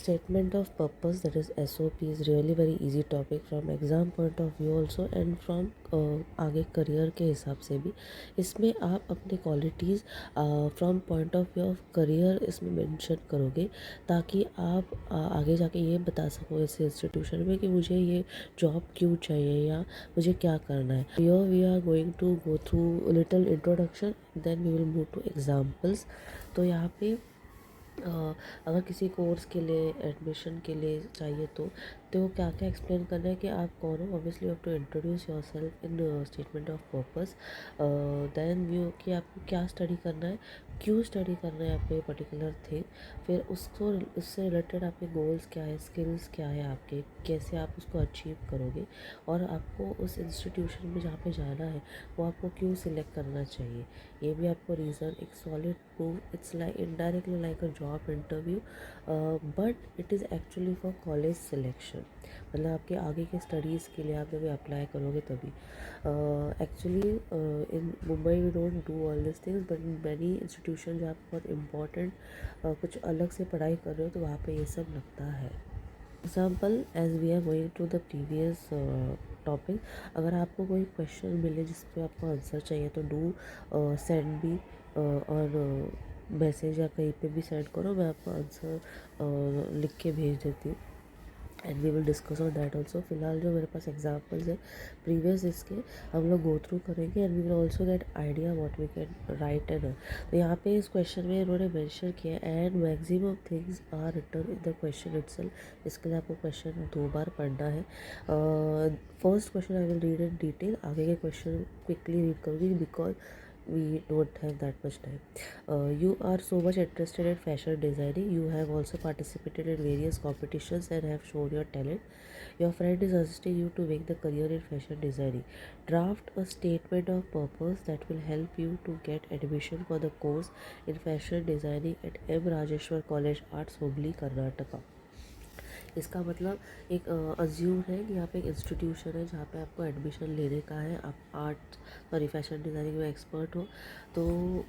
Statement of purpose, that is SOP, is really very easy topic from exam point of view also and from आगे career के हिसाब से भी. इसमें आप अपने qualities from point of view of career इसमें मेंशन करोगे ताकि आप आगे जाके ये बता सको इस इंस्टीट्यूशन में कि मुझे ये जॉब क्यों चाहिए या मुझे क्या करना है. Here we are going to go through little introduction, then we will move to examples. तो यहाँ पे अगर किसी कोर्स के लिए एडमिशन के लिए चाहिए तो क्या क्या एक्सप्लेन करना है कि आप कौन हो. Obviously you have to introduce yourself in statement of purpose. Then view कि आपको क्या स्टडी करना है, क्यों स्टडी करना है आपको ये पर्टिकुलर थिंग. फिर उसको उससे रिलेटेड आपके गोल्स क्या है, स्किल्स क्या है आपके, कैसे आप उसको अचीव करोगे और आपको उस इंस्टीट्यूशन में जहाँ पे जाना है वो आपको क्यों सिलेक्ट करना चाहिए. ये भी आपको रीज़न एक solid proof. It's like indirectly like a job interview but it is actually for college selection. मतलब आपके आगे के स्टडीज़ के लिए आप जब अप्लाई करोगे तभी. Actually in Mumbai we don't do all this things but in many institution जहाँ पे बहुत इम्पॉर्टेंट कुछ अलग से पढ़ाई कर रहे हो तो वहाँ पे ये सब लगता है. Example as we are going to the previous topic. अगर आपको कोई क्वेश्चन मिले जिस पे आपको आंसर चाहिए तो डू सेंड मी और मैसेज या कहीं पे भी सेंड करो, मैं आपको आंसर लिख के भेज देती हूँ and we will discuss on that also. फिलहाल जो मेरे पास एग्जाम्पल्स है प्रीवियस इसके हम लोग गो थ्रू करेंगे and we will also get idea what we can write and. तो यहाँ पे इस क्वेश्चन में इन्होंने मेंशन किया and maximum things are written in the question itself. इसके लिए आपको क्वेश्चन 2 बार पढ़ना है. First question I will read in detail, आगे के क्वेश्चन क्विकली रीड करूँगी because we don't have that much time. You are so much interested in fashion designing. You have also participated in various competitions and have shown your talent. Your friend is assisting you to make the career in fashion designing. Draft a statement of purpose that will help you to get admission for the course in fashion designing at M. Rajeshwar College Arts, Hubli, Karnataka. इसका मतलब एक assume है कि यहाँ पे एक institution है जहाँ पे आपको एडमिशन लेने का है. आप फैशन डिज़ाइनिंग में एक्सपर्ट हो तो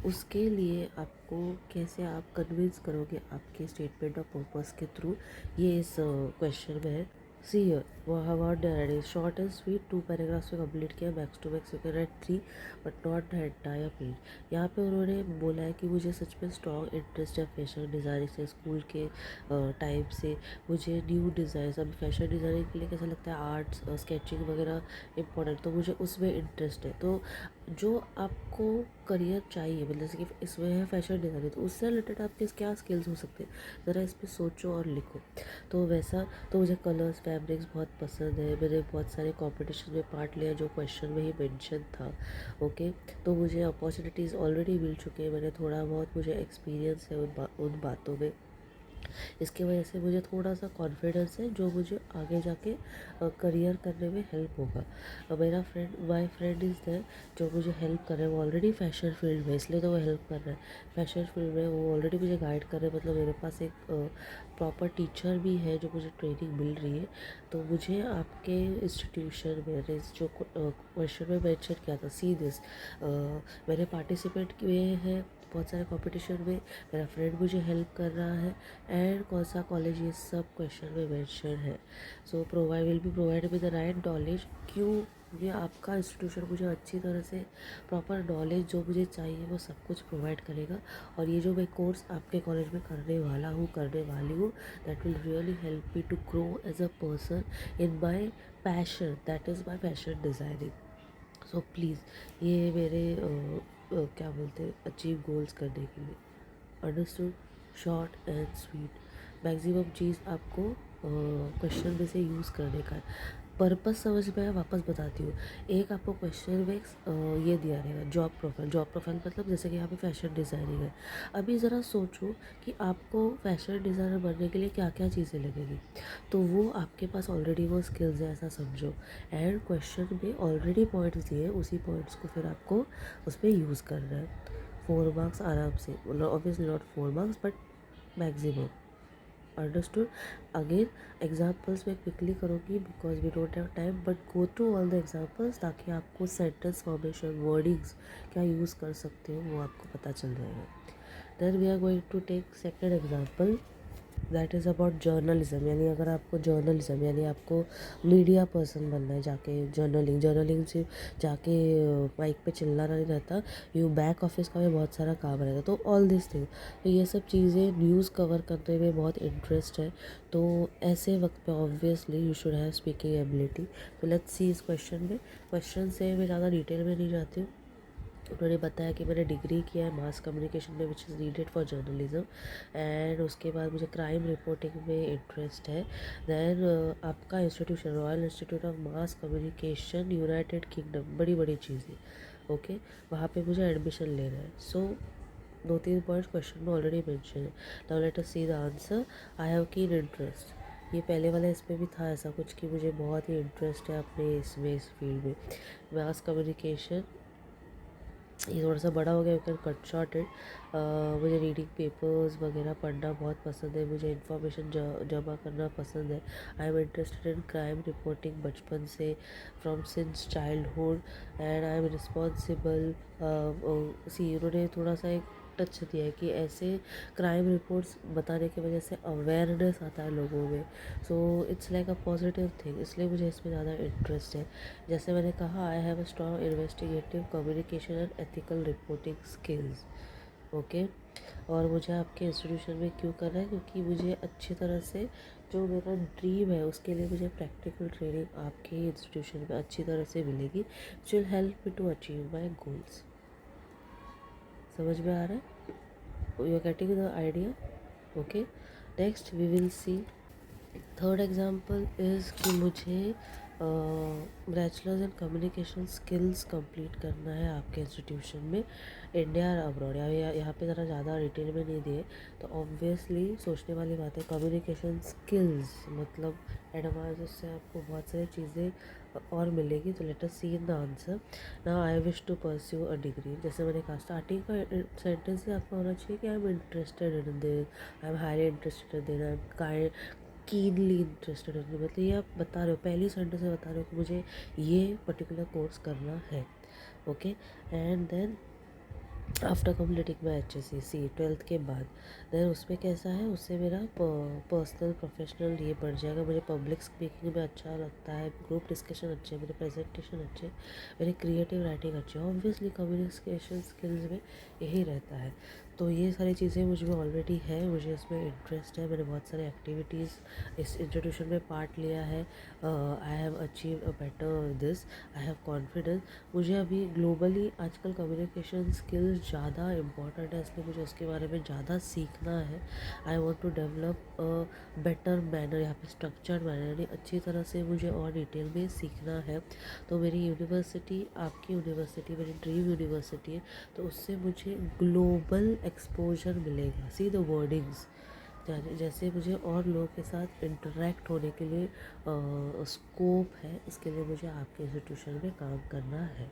उसके लिए आपको कैसे आप कन्विंस करोगे आपके स्टेटमेंट ऑफ पर्पस के थ्रू, ये इस क्वेश्चन में है. सी वो अवार्ड है शॉर्ट एंड स्वीट 2 पैराग्राफ्स में कंप्लीट किया. Max to max you can write 3 but not the entire page. यहाँ पे उन्होंने बोला है कि मुझे सच में स्ट्रॉन्ग इंटरेस्ट है फैशन डिज़ाइनिंग से. स्कूल के टाइम से मुझे न्यू डिज़ाइन, अभी फैशन डिज़ाइनिंग के लिए कैसा लगता है आर्ट्स स्केचिंग वगैरह इम्पोर्टेंट, तो मुझे उसमें इंटरेस्ट है. तो जो आपको करियर चाहिए मतलब जैसे कि इसमें है फैशन डिज़ाइनिंग तो उससे रिलेटेड आपके क्या स्किल्स हो सकते हैं ज़रा इस पर सोचो और लिखो. तो वैसा तो मुझे कलर्स फैब्रिक्स बहुत पसंद है. मैंने बहुत सारे कॉम्पिटिशन में पार्ट लिया जो क्वेश्चन में ही मेंशन था. ओके तो मुझे अपॉर्चुनिटीज़ ऑलरेडी मिल चुके हैं. मैंने थोड़ा बहुत मुझे एक्सपीरियंस है उन बातों में. इसकी वजह से मुझे थोड़ा सा कॉन्फिडेंस है जो मुझे आगे जाके करियर करने में हेल्प होगा. मेरा friend my friend is there जो मुझे हेल्प कर रहा है. वो ऑलरेडी फैशन फील्ड में इसलिए तो वो हेल्प कर रहा है. फैशन फील्ड में वो ऑलरेडी मुझे गाइड कर रहे हैं. मतलब मेरे पास एक प्रॉपर टीचर भी है जो मुझे ट्रेनिंग मिल रही है. तो मुझे आपके इंस्टीट्यूशन में जो क्वेश्चन में मेंशन किया था सी दिस, मैंने पार्टिसिपेट किए हैं बहुत सारे कंपटीशन में. मेरा फ्रेंड मुझे हेल्प कर रहा है एंड कौन सा कॉलेज ये सब क्वेश्चन में मेंशन है. So provide will be provide with the right knowledge. क्यों ये आपका इंस्टीट्यूशन मुझे अच्छी तरह से प्रॉपर नॉलेज जो मुझे चाहिए वो सब कुछ प्रोवाइड करेगा. और ये जो मैं कोर्स आपके कॉलेज में करने वाली हूँ that will really help me to grow as a person in my passion that is my fashion designing. So please ये मेरे क्या बोलते हैं अचीव गोल्स करने के लिए. Understood. Short and sweet. Maximum चीज़ आपको क्वेश्चन में से यूज़ करने का है. पर्पस समझ में आया वापस बताती हूँ. एक आपको क्वेश्चन में ये दिया रहेगा जॉब प्रोफाइल. जॉब प्रोफाइल मतलब जैसे कि यहाँ पे फैशन डिज़ाइनिंग है. अभी ज़रा सोचो कि आपको फैशन डिज़ाइनर बनने के लिए क्या क्या चीज़ें लगेगी. तो वो आपके पास ऑलरेडी वो स्किल्स है ऐसा समझो. एंड क्वेश्चन में ऑलरेडी पॉइंट्स दिए, उसी पॉइंट्स को फिर आपको उस पर यूज़ करना है. 4 मार्क्स आराम से. Obviously not 4 marks but maximum. Understood. Again examples में क्विकली करूँगी because we don't have time but go through all the examples ताकि आपको सेंटेंस फॉर्मेशन वर्डिंग्स क्या यूज़ कर सकते हो वो आपको पता चल जाएगा. Then we are going to take second example. That is about journalism. यानी अगर आपको जर्नलिज्म यानी आपको मीडिया पर्सन बनना है, जाके जर्नलिंग से जाके माइक पे चिल्लाना नहीं रहता, यू बैक ऑफिस का भी बहुत सारा काम रहता। तो ऑल दिस थिंग, तो ये सब चीज़ें न्यूज़ कवर करने में बहुत इंटरेस्ट है। तो ऐसे वक्त पे obviously you should have speaking ability. तो लेट्स सी इस क्वेश्चन से मैं ज़्यादा डिटेल में नहीं जाती हूँ। उन्होंने बताया कि मैंने डिग्री किया है मास कम्युनिकेशन में which is needed for journalism, and उसके बाद मुझे क्राइम रिपोर्टिंग में इंटरेस्ट है। दैन आपका institution royal institute of mass communication United kingdom, बड़ी बड़ी चीज़ें, ओके, वहाँ पे मुझे एडमिशन लेना है। सो 2-3 पॉइंट्स क्वेश्चन में ऑलरेडी मेंशन है। Now let us see the answer. I have keen interest, ये पहले वाला इसमें भी था ऐसा कुछ कि मुझे बहुत ही इंटरेस्ट है अपने इसमें, इस फील्ड में मास कम्युनिकेशन। ये थोड़ा सा बड़ा हो गया, you can cut short it. मुझे रीडिंग पेपर्स वगैरह पढ़ना बहुत पसंद है, मुझे इन्फॉर्मेशन जमा करना पसंद है। I am interested in crime reporting बचपन से, from since childhood, and I am responsible. See उन्होंने थोड़ा सा एक टच दिया है कि ऐसे क्राइम रिपोर्ट्स बताने की वजह से अवेयरनेस आता है लोगों में। So it's like a positive thing, इसलिए मुझे इसमें ज़्यादा इंटरेस्ट है। जैसे मैंने कहा, I have a strong investigative communication and ethical reporting skills, okay. और मुझे आपके इंस्टीट्यूशन में क्यों करना है, क्योंकि मुझे अच्छी तरह से जो मेरा ड्रीम है उसके लिए मुझे प्रैक्टिकल ट्रेनिंग आपके इंस्टीट्यूशन में अच्छी तरह से मिलेगी, which will help me to achieve my goals. समझ में आ रहा है? You are getting the idea, okay. Next we will see third example is कि मुझे bachelors in communication skills complete करना है आपके इंस्टीट्यूशन में, इंडिया और अब्रॉड। यहाँ पे ज़रा ज़्यादा डिटेल में नहीं दिए, तो ऑब्वियसली सोचने वाली बात है, कम्युनिकेशन स्किल्स मतलब एडवांस, उससे आपको बहुत सारी चीज़ें और मिलेगी। तो let us see in the answer. Now I wish to pursue a degree. जैसे मैंने कहा, स्टार्टिंग का सेंटेंस ही आपका होना चाहिए कि आई am interested in this, I am highly interested in this, I am keenly interested इन, मतलब ये आप बता रहे हो, पहली सेंटेंस में बता रहे हो कि मुझे ये पर्टिकुलर कोर्स करना है, okay. And then after completing my HSC 12th के बाद, देन उसमें कैसा है, उससे मेरा पर्सनल प्रोफेशनल ये बढ़ जाएगा। मुझे पब्लिक स्पीकिंग में अच्छा लगता है, ग्रुप डिस्कशन अच्छे है, मेरे प्रेजेंटेशन अच्छे, मेरी क्रिएटिव राइटिंग अच्छी है। ऑब्वियसली कम्युनिकेशन स्किल्स में यही रहता है। तो ये सारी चीज़ें मुझ में ऑलरेडी है, मुझे इसमें इंटरेस्ट है, मैंने बहुत सारे एक्टिविटीज़ इस इंस्टीट्यूशन में पार्ट लिया है। I have achieve a better this, I have confidence. मुझे अभी ग्लोबली आजकल कम्युनिकेशन स्किल्स ज़्यादा इम्पॉर्टेंट है, इसलिए मुझे उसके बारे में ज़्यादा सीखना है। I want to develop a better manner, यहाँ पे स्ट्रक्चर्ड मैनर, यानी अच्छी तरह से मुझे और डिटेल में सीखना है। तो मेरी यूनिवर्सिटी, आपकी यूनिवर्सिटी मेरी ड्रीम यूनिवर्सिटी है, तो उससे मुझे ग्लोबल एक्सपोजर मिलेगा। सी द वर्डिंग्स, जैसे मुझे और लोगों के साथ इंटरेक्ट होने के लिए स्कोप है, इसके लिए मुझे आपके इंस्टीट्यूशन में काम करना है,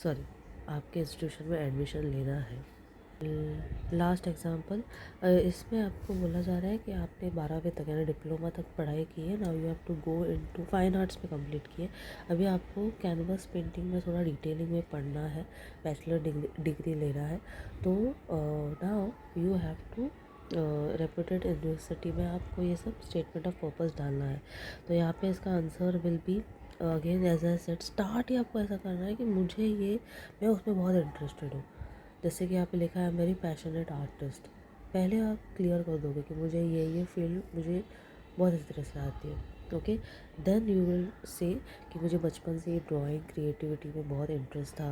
सॉरी आपके इंस्टीट्यूशन में एडमिशन लेना है। लास्ट एग्जांपल, इसमें आपको बोला जा रहा है कि आपने 12वीं तक यानी डिप्लोमा तक पढ़ाई की है, now you have to go into fine arts में कंप्लीट किए। अभी आपको कैनवस पेंटिंग में थोड़ा डिटेलिंग में पढ़ना है, बैचलर डिग्री लेना है। तो now you have to reputed university में आपको ये सब स्टेटमेंट ऑफ पर्पस डालना है। तो यहाँ पे इसका answer will be again as I said, start ही आपको ऐसा करना है कि मुझे ये, मैं उसमें बहुत इंटरेस्टेड हूँ। जैसे कि यहाँ पे लिखा है वेरी पैशनेट आर्टिस्ट, पहले आप क्लियर कर दोगे कि मुझे ये फील्ड मुझे बहुत अच्छी तरह से आती है, okay. Then you will say कि मुझे बचपन से ड्राइंग क्रिएटिविटी में बहुत इंटरेस्ट था,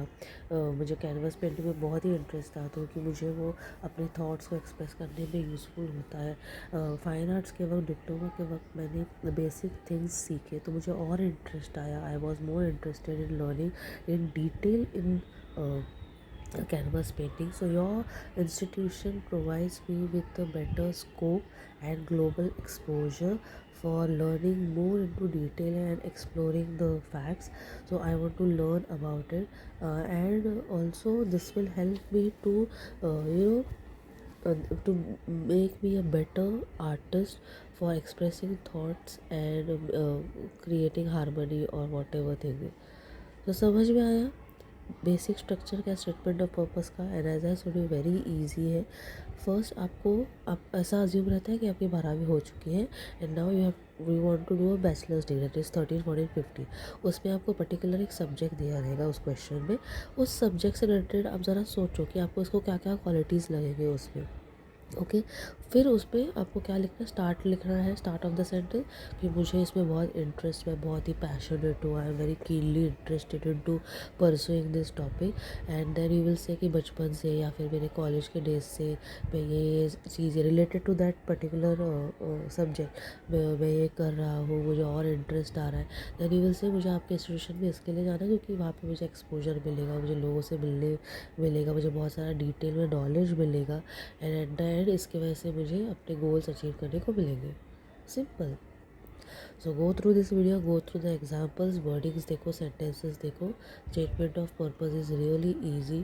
मुझे कैनवस पेंटिंग में बहुत ही इंटरेस्ट था, तो कि मुझे वो अपने थॉट्स को एक्सप्रेस करने में यूज़फुल होता है। फाइन आर्ट्स के वक्त, डिप्लोमा के वक्त मैंने बेसिक थिंग्स सीखे, तो मुझे और इंटरेस्ट आया। I was more interested in learning in detail in canvas painting. So your institution provides me with a better scope and global exposure for learning more into detail and exploring the facts. So I want to learn about it, and also this will help me to to make me a better artist for expressing thoughts and creating harmony or whatever thing. तो समझ में आया? Basic structure क्या statement of purpose का, and as I told you very easy है। First आपको आप ऐसा अज्यूम रहता है कि आपकी 12वीं हो चुकी है and now we want to do a bachelors degree that is 13 14 15। उसमें आपको पर्टिकुलर एक सब्जेक्ट दिया रहेगा उस क्वेश्चन में। उस सब्जेक्ट से रिलेटेड आप ज़रा सोचो कि आपको इसको क्या क्या क्वालिटीज़ लगेंगे उसमें। ओके, फिर उस पर आपको क्या लिखना है, स्टार्ट लिखना है, स्टार्ट ऑफ द सेंटेंस कि मुझे इसमें बहुत इंटरेस्ट, मैं बहुत ही पैशनेट हूँ, I am very keenly interested in to pursuing this topic. And then you will say कि बचपन से या फिर मेरे कॉलेज के डेज से मैं ये चीज़ें related to that particular subject मैं ये कर रहा हूँ, मुझे और इंटरेस्ट आ रहा है। देन यू विल से मुझे आपके इंस्टीट्यूशन में इसके लिए जाना है क्योंकि वहाँ पे मुझे एक्सपोजर मिलेगा, मुझे लोगों से मिलने मिलेगा, मुझे बहुत सारा डिटेल में नॉलेज मिलेगा, एंड एट द एंड इसकी वजह से मुझे अपने गोल्स अचीव करने को मिलेंगे। Simple. So go through this video, go through the examples, wordings देखो, सेंटेंसेस देखो। Statement of purpose is really easy